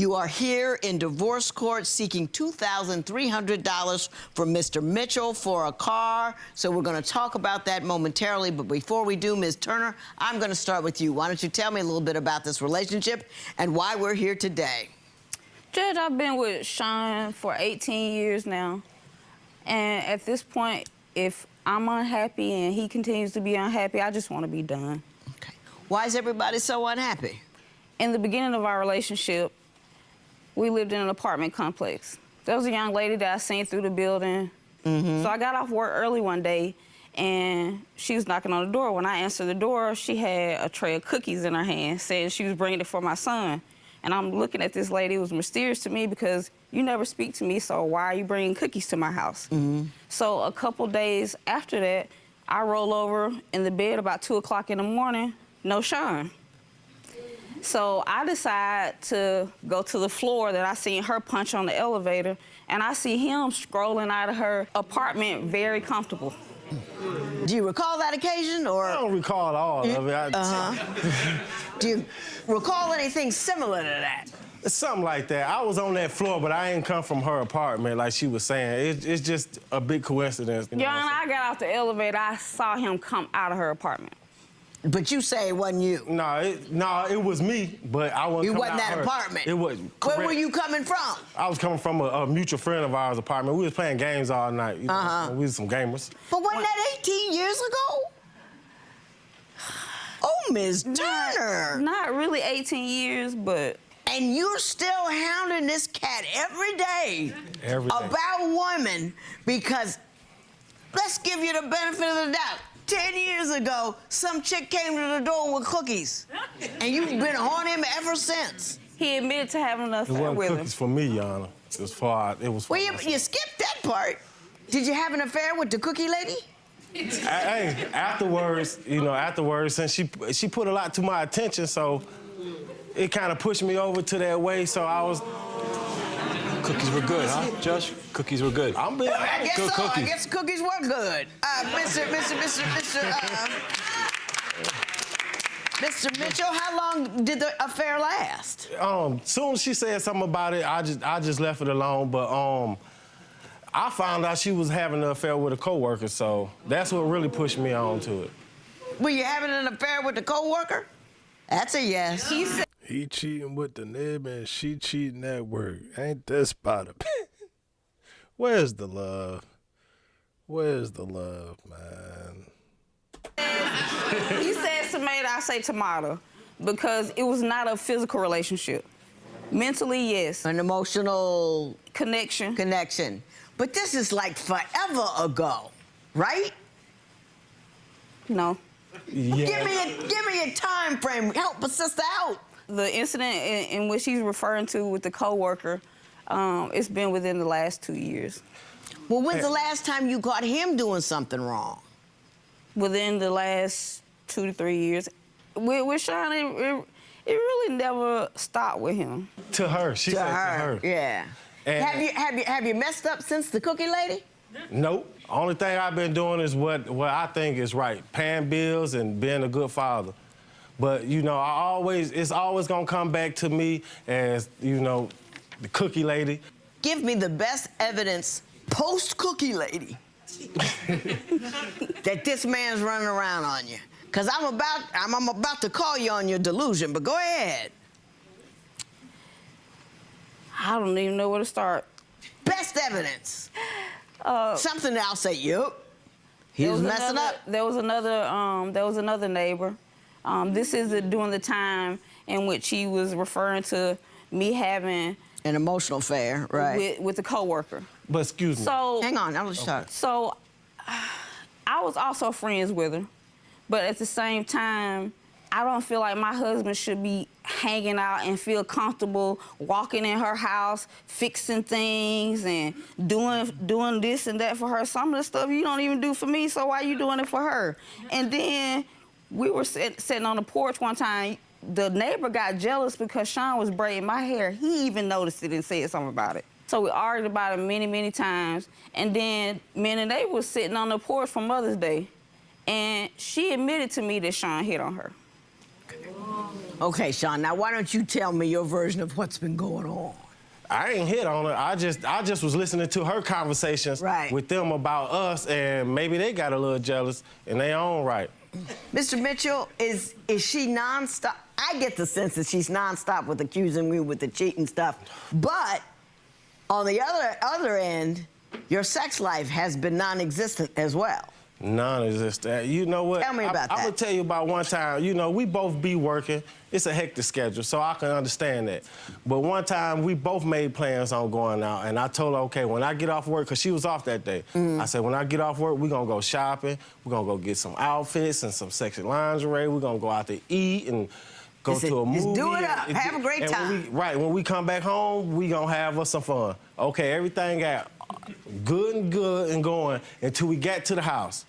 You are here in divorce court seeking $2,300 from Mr. Mitchell for a car. So we're going to talk about that momentarily. But before we do, Ms. Turner, I'm going to start with you. Why don't you tell me a little bit about this relationship and why we're here today? Judge, I've been with Sean for 18 years now. And at this point, if I'm unhappy and he continues to be unhappy, I just want to be done. Okay. Why is everybody so unhappy? In the beginning of our relationship, we lived in an apartment complex. There was a young lady that I seen through the building. So I got off work early one day, and she was knocking on the door. When I answered the door, she had a tray of cookies in her hand, saying she was bringing it for my son. And I'm looking at this lady. It was mysterious to me because you never speak to me, so why are you bringing cookies to my house? So a couple days after that, I roll over in the bed about 2 o'clock in the morning, no Sean. So I decide to go to the floor that I seen her punch on the elevator, and I see him scrolling out of her apartment very comfortable. Do you recall that occasion, or? I don't recall all of it. Do you recall anything similar to that? It's something like that. I was on that floor, but I didn't come from her apartment like she was saying. It's just a big coincidence. You know Yeah, and I got off the elevator, I saw him come out of her apartment. But you say it wasn't you. No, it was me, but I wasn't. You coming wasn't out that her. apartment. It was. Where were you coming from? I was coming from a mutual friend of ours' apartment. We was playing games all night. You know, we was some gamers. But wasn't that 18 years ago? Oh, Ms. Turner. Not really 18 years, but... And you're still hounding this cat every day. Every day. About women because, let's give you the benefit of the doubt. 10 years ago, some chick came to the door with cookies. And you've been on him ever since. He admitted to having an It affair wasn't with cookies him. for me, Yana. It was for Well, you skipped that part. Did you have an affair with the cookie lady? Hey, afterwards, since she put a lot to my attention, so it kind of pushed me over to that way, so I was... Cookies were good, huh, Judge? Cookies were good. I guess good so. cookies. I guess cookies were good. Mr. Mitchell, how long did the affair last? Soon as she said something about it, I just left it alone, but I found out she was having an affair with a coworker, so that's what really pushed me on to it. Were you having an affair with the coworker? That's a yes. He said He cheating with the nib and she cheating at work. Ain't this about it? Where's the love? Where's the love, man? he said tomato, I say tomato, because it was not a physical relationship. Mentally, yes. An emotional Connection. connection. But this is like forever ago, right? No. Yeah. Give me a time frame. Help a sister out. The incident in which he's referring to with the coworker, it's been within the last 2 years. Well, when's the last time you caught him doing something wrong? Within the last 2 to 3 years. With Sean, it really never stopped with him. To her, she said to her. Yeah. And Have you messed up since the cookie lady? Nope. Only thing I've been doing is what I think is right, paying bills and being a good father. But, you know, it's always gonna come back to me as, you know, the cookie lady. Give me the best evidence post-cookie lady that this man's running around on you. Because I'm about to call you on your delusion, but go ahead. I don't even know where to start. Best evidence. Something that I'll say, yup. He There was was messing another- up. There was another neighbor. This is during the time in which he was referring to me having An emotional affair, right? with a coworker. But excuse me. So Hang on, I'll let you talk. So I was also friends with her, but at the same time, I don't feel like my husband should be hanging out and feel comfortable walking in her house, fixing things and doing this and that for her. Some of the stuff you don't even do for me, so why you doing it for her? And then we were sitting on the porch one time. The neighbor got jealous because Sean was braiding my hair. He even noticed it and said something about it. So we argued about it many, many times. And then me and the neighbor was sitting on the porch for Mother's Day, and she admitted to me that Sean hit on her. Okay, Sean, now why don't you tell me your version of what's been going on? I ain't hit on her. I just was listening to her conversations with them about us, and maybe they got a little jealous in their own right. Mr. Mitchell, is she nonstop? I get the sense that she's nonstop with accusing me with the cheating stuff. But on the other end, your sex life has been non-existent as well. Non-existent. You know what? Tell me about that. I'm gonna tell you about one time. You know, we both be working. It's a hectic schedule, so I can understand that. But one time, we both made plans on going out, and I told her, okay, when I get off work, because she was off that day, I said, when I get off work, we're gonna go shopping. We're gonna go get some outfits and some sexy lingerie. We're gonna go out to eat and go to a movie. Just do it up. Have a great time. When we come back home, we gonna have us some fun. Okay, everything got good and going until we got to the house.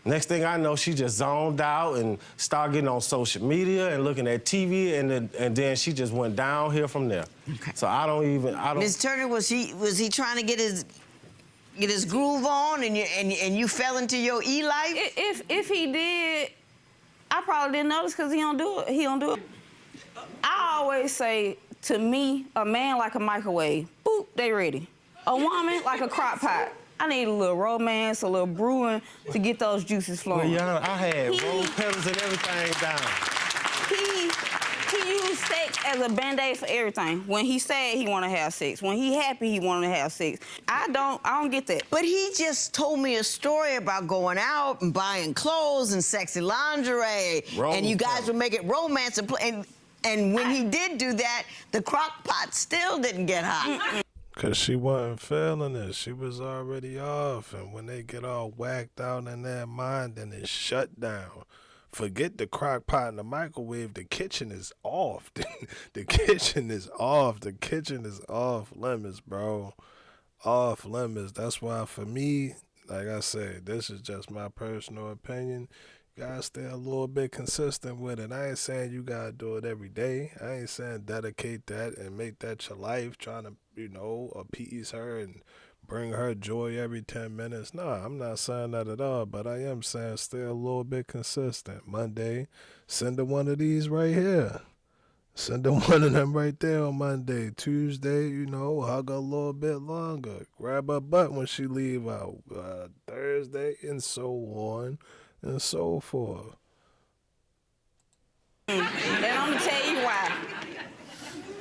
Next thing I know, she just zoned out and started getting on social media and looking at TV, and then she just went downhill from there. Okay. So I don't. Ms. Turner, was he trying to get his groove on, and you fell into your life? If he did, I probably didn't notice because he don't do it. He don't do it. I always say, to me, a man like a microwave. Boop, they ready. A woman like a crock pot. I need a little romance, a little brewing to get those juices flowing. Well, I had rose petals and everything down. He used sex as a Band-Aid for everything. When he sad, he want to have sex. When he happy, he want to have sex. I don't get that. But he just told me a story about going out and buying clothes and sexy lingerie, and you guys would make it romance and play. And when he did do that, the crock pot still didn't get hot. Because she wasn't feeling it. She was already off. And when they get all whacked out in their mind, then it's shut down. Forget the crock pot and the microwave. The kitchen is off. The kitchen is off. The kitchen is off limits, bro. Off limits. That's why for me, like I said, this is just my personal opinion. You gotta stay a little bit consistent with it. I ain't saying you gotta do it every day. I ain't saying dedicate that and make that your life, trying to, appease her and bring her joy every 10 minutes. Nah, I'm not saying that at all, but I am saying stay a little bit consistent. Monday, send her one of these right here. Send her one of them right there on Monday. Tuesday, hug her a little bit longer. Grab her butt when she leave out. Thursday, and so on and so forth. And I'm gonna tell you why.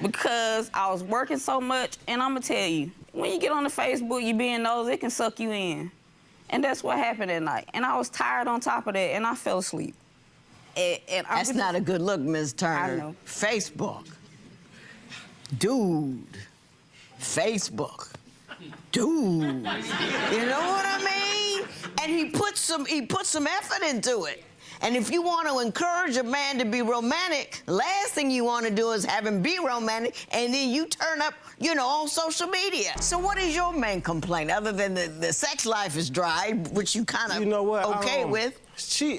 Because I was working so much, and I'm gonna tell you, when you get on the Facebook, you being nosy, it can suck you in. And that's what happened that night. And I was tired on top of that, and I fell asleep. And That's not a good look, Ms. Turner. I know. Facebook. Dude. Facebook. Dude. You know what I mean? And he put some effort into it. And if you want to encourage a man to be romantic, last thing you want to do is have him be romantic, and then you turn up, on social media. So what is your main complaint, other than the sex life is dry, which you kind of okay with?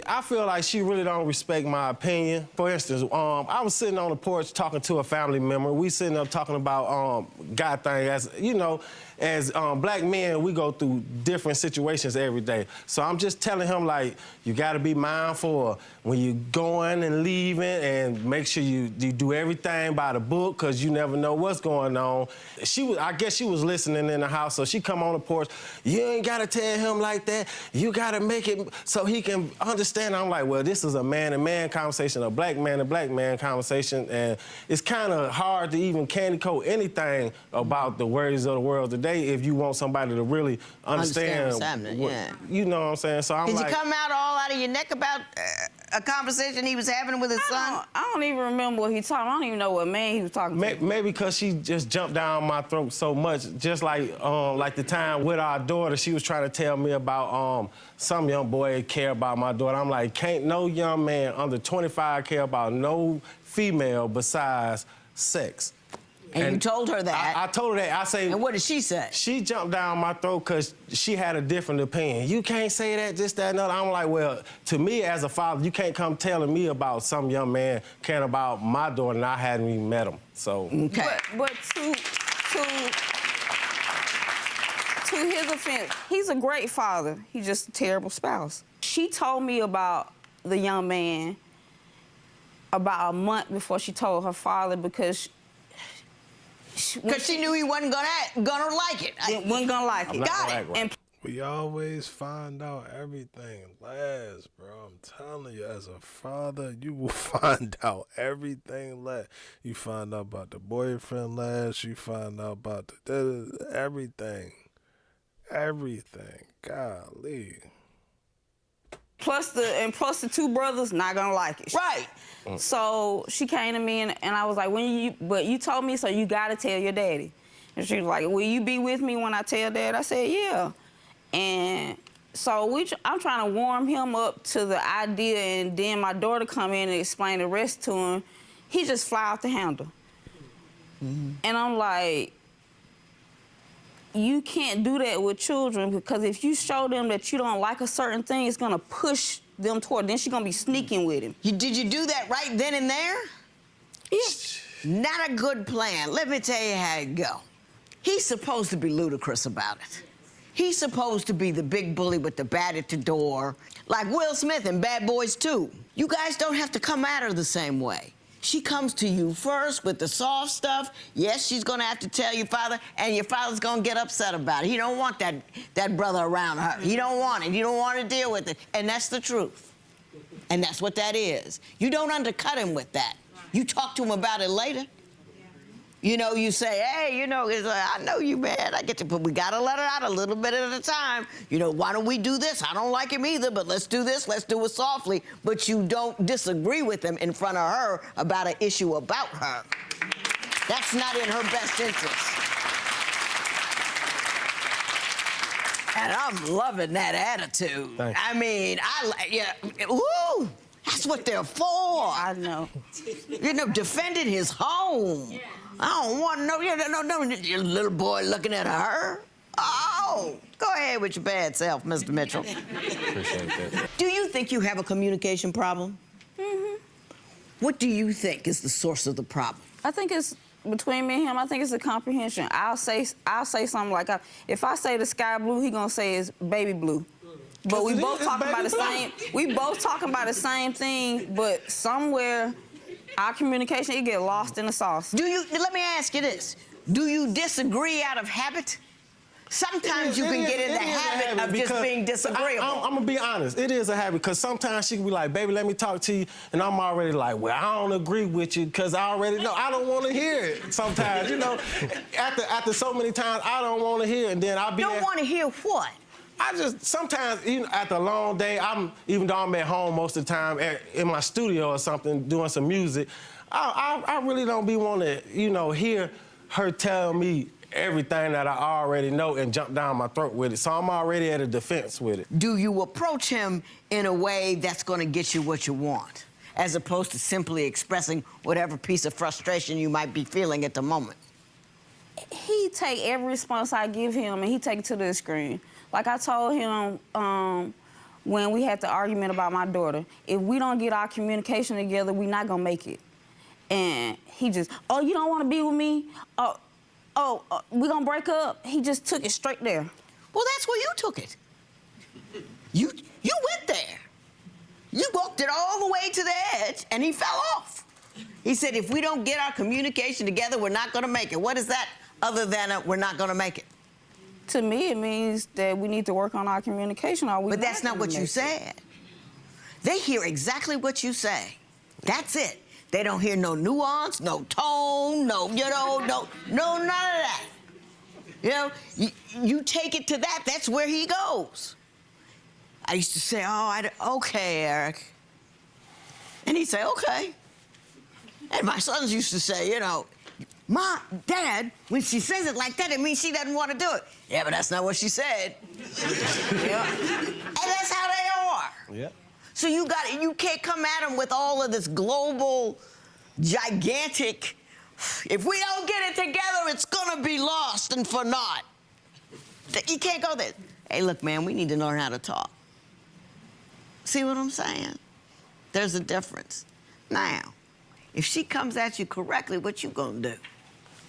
I feel like she really don't respect my opinion. For instance, I was sitting on the porch talking to a family member. We sitting up talking about God thing. As black men, we go through different situations every day. So I'm just telling him, like, you got to be mindful when you're going and leaving, and make sure you do everything by the book, because you never know what's going on. I guess she was listening in the house, so she come on the porch. You ain't got to tell him like that. You got to make it so he can understand. I'm like, well, this is a man-to-man conversation, a black man-to-black man conversation, and it's kind of hard to even candy coat anything about the worries of the world today if you want somebody to really understand what's happening. You know what I'm saying? So I'm Did like, you come out of your neck about a conversation he was having with his son? I don't even remember what he talking. I don't even know what man he was talking to. Maybe because she just jumped down my throat so much, just like the time with our daughter, she was trying to tell me about some young boy care about my daughter. I'm like, can't no young man under 25 care about no female besides sex. And you told her that? I told her that. I say. And what did she say? She jumped down my throat because she had a different opinion. You can't say that, this, that, and other. I'm like, well, to me as a father, you can't come telling me about some young man caring about my daughter and I hadn't even met him. So. Okay. But to his offense, he's a great father. He's just a terrible spouse. She told me about the young man about a month before she told her father because she knew he wasn't gonna like it. wasn't gonna like it. Got it. And We always find out everything last, bro. I'm telling you, as a father, you will find out everything last. You find out about the boyfriend last. You find out about everything. Everything. Golly. plus the two brothers not gonna like it. Right. So she came to me and I was like, but you told me, so you gotta tell your daddy. And she was like, will you be with me when I tell Dad? I said, yeah. And so I'm trying to warm him up to the idea, and then my daughter come in and explain the rest to him. He just fly off the handle. And I'm like, you can't do that with children, because if you show them that you don't like a certain thing, it's gonna push them toward, then she's gonna be sneaking with him. Did you do that right then and there? Yeah. Not a good plan. Let me tell you how it go. He's supposed to be ludicrous about it. He's supposed to be the big bully with the bat at the door, like Will Smith in Bad Boys 2. You guys don't have to come at her the same way. She comes to you first with the soft stuff. Yes, she's gonna have to tell your father, and your father's gonna get upset about it. He don't want that brother around her. He don't want it. He don't want to deal with it. And that's the truth. And that's what that is. You don't undercut him with that. You talk to him about it later. You know, you say, hey, you know, I know you mad, I get you, but we gotta let her out a little bit at a time. You know, why don't we do this? I don't like him either, but let's do this, let's do it softly. But you don't disagree with him in front of her about an issue about her. That's not in her best interest. And I'm loving that attitude. Thank you. I mean, woo, that's what they're for. I know. You know, defending his home. Yeah. I don't want to know. No, your little boy looking at her. Oh, go ahead with your bad self, Mr. Mitchell. Appreciate that. Do you think you have a communication problem? Mm-hmm. What do you think is the source of the problem? I think it's between me and him. I think it's the comprehension. I'll say something like, if I say the sky blue, he gonna say it's baby blue. But we both talking about the same. We both talking about the same thing, but somewhere our communication, it get lost in the sauce. Let me ask you this. Do you disagree out of habit? Sometimes you can get in the habit of just being disagreeable. I'm gonna be honest, it is a habit, because sometimes she can be like, baby, let me talk to you, and I'm already like, well, I don't agree with you, because I already know, I don't want to hear it sometimes, you know. After so many times, I don't want to hear it, and then I'll be Don't want to hear what? I just, sometimes, even after a long day, even though I'm at home most of the time, in my studio or something, doing some music, I really don't be wanting to, you know, hear her tell me everything that I already know and jump down my throat with it. So I'm already at a defense with it. Do you approach him in a way that's going to get you what you want, as opposed to simply expressing whatever piece of frustration you might be feeling at the moment? He take every response I give him and he take it to the extreme. Like I told him when we had the argument about my daughter, if we don't get our communication together, we're not gonna make it. And he just, oh, you don't wanna be with me? We gonna break up? He just took it straight there. Well, that's where you took it. You went there. You walked it all the way to the edge, and he fell off. He said, if we don't get our communication together, we're not gonna make it. What is that other than we're not gonna make it? To me, it means that we need to work on our communication. But that's not what you said. They hear exactly what you say. That's it. They don't hear no nuance, no tone, no, none of that. You know, you take it to that, that's where he goes. I used to say, okay, Eric. And he'd say, okay. And my sons used to say, you know, Mom, Dad, when she says it like that, it means she doesn't want to do it. Yeah, but that's not what she said. Yeah. And that's how they are. Yeah. So you can't come at them with all of this global, gigantic, if we don't get it together, it's gonna be lost and for naught. You can't go there. Hey, look, man, we need to learn how to talk. See what I'm saying? There's a difference. Now, if she comes at you correctly, what you gonna do?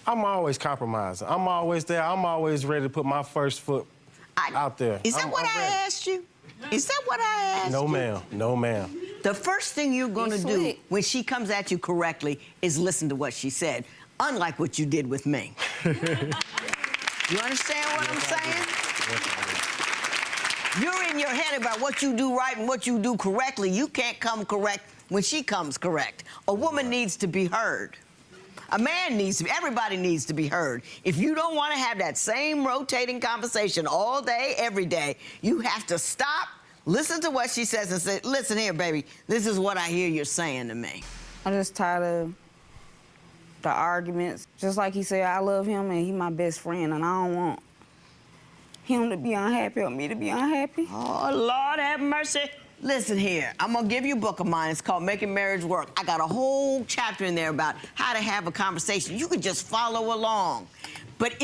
I'm always compromising. I'm always there. I'm always ready to put my first foot out there. Is that what I asked you? Is that what I asked you? No, ma'am. No, ma'am. The first thing you're going to He's do slick. when she comes at you correctly is listen to what she said, unlike what you did with me. You understand what I'm saying? You're in your head about what you do right and what you do correctly. You can't come correct when she comes correct. A woman needs to be heard. A man needs to be, everybody needs to be heard. If you don't want to have that same rotating conversation all day, every day, you have to stop, listen to what she says and say, listen here, baby, this is what I hear you're saying to me. I'm just tired of the arguments. Just like he said, I love him and he's my best friend, and I don't want him to be unhappy or me to be unhappy. Oh, Lord have mercy. Listen here, I'm gonna give you a book of mine. It's called Making Marriage Work. I got a whole chapter in there about how to have a conversation. You could just follow along. But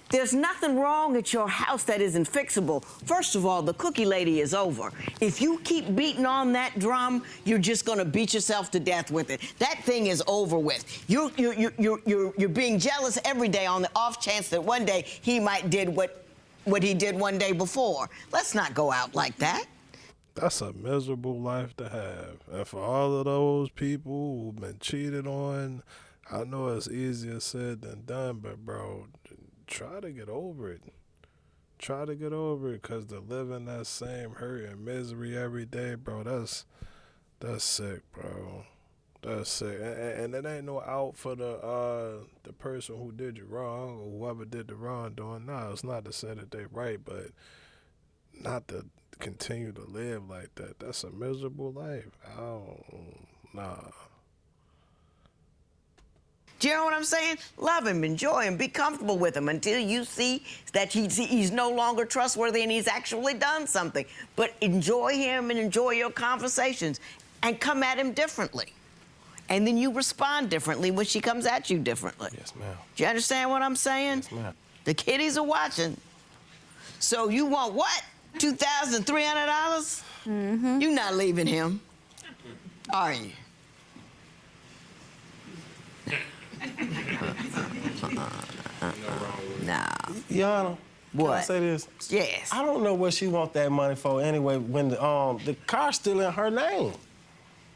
there's nothing wrong at your house that isn't fixable. First of all, the cookie lady is over. If you keep beating on that drum, you're just gonna beat yourself to death with it. That thing is over with. You're being jealous every day on the off chance that one day he might did what he did one day before. Let's not go out like that. That's a miserable life to have. And for all of those people who've been cheated on, I know it's easier said than done, but bro, try to get over it. Try to get over it, because to live in that same hurt and misery every day, bro, that's sick, bro. That's sick. And it ain't no out for the person who did you wrong or whoever did the wrongdoing. No, it's not to say that they right, but not to continue to live like that. That's a miserable life. Nah. Do you know what I'm saying? Love him, enjoy him, be comfortable with him until you see that he's no longer trustworthy and he's actually done something. But enjoy him and enjoy your conversations and come at him differently. And then you respond differently when she comes at you differently. Yes, ma'am. Do you understand what I'm saying? Yes, ma'am. The kiddies are watching. So you want what? $2,300? Mm-hmm. You're not leaving him, are you? No. Yana, What? can I say this? Yes. I don't know what she want that money for anyway when the car's still in her name.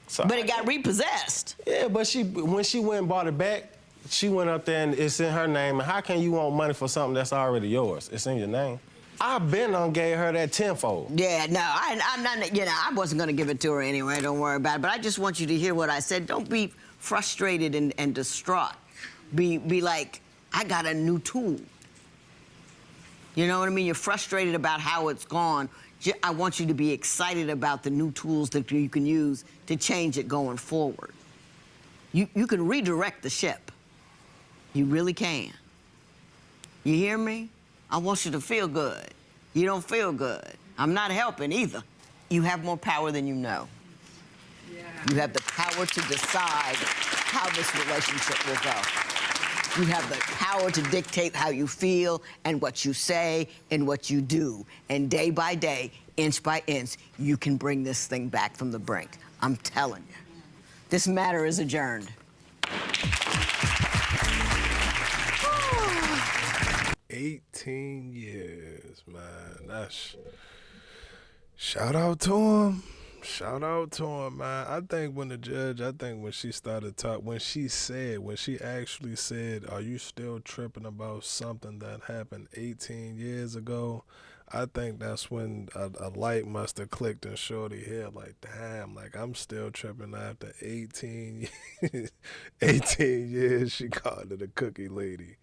So But it got repossessed. Yeah, but when she went and bought it back, she went up there and it's in her name. And how can you want money for something that's already yours? It's in your name. I've been on gave her that tenfold. Yeah, no, I'm not, I wasn't gonna give it to her anyway, don't worry about it. But I just want you to hear what I said. Don't be frustrated and distraught. Be like, I got a new tool. You know what I mean? You're frustrated about how it's gone. I want you to be excited about the new tools that you can use to change it going forward. You can redirect the ship. You really can. You hear me? I want you to feel good. You don't feel good. I'm not helping either. You have more power than you know. Yeah. You have the power to decide how this relationship will go. You have the power to dictate how you feel and what you say and what you do. And day by day, inch by inch, you can bring this thing back from the brink. I'm telling you. This matter is adjourned. 18 years, man. That's shout out to him. Shout out to him, man. I think when she started talking, when she actually said, are you still tripping about something that happened 18 years ago? I think that's when a light must have clicked in Shorty's head, like, damn, like, I'm still tripping after 18 years. 18 years, she called it a cookie lady.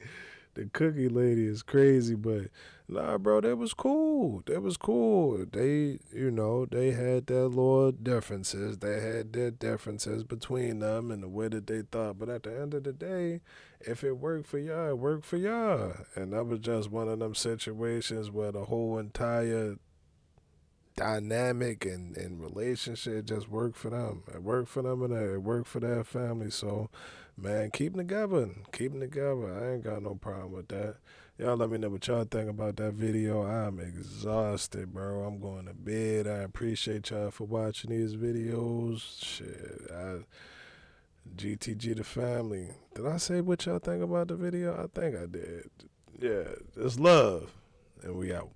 The cookie lady is crazy, but nah, bro, that was cool. That was cool. They, they had their little differences. They had their differences between them and the way that they thought. But at the end of the day, if it worked for y'all, it worked for y'all. And that was just one of them situations where the whole entire dynamic and relationship just worked for them. It worked for them and it worked for their family. So, man, keep them together. Keep them together. I ain't got no problem with that. Y'all let me know what y'all think about that video. I'm exhausted, bro. I'm going to bed. I appreciate y'all for watching these videos. Shit, GTG the family. Did I say what y'all think about the video? I think I did. Yeah, it's love. And we out.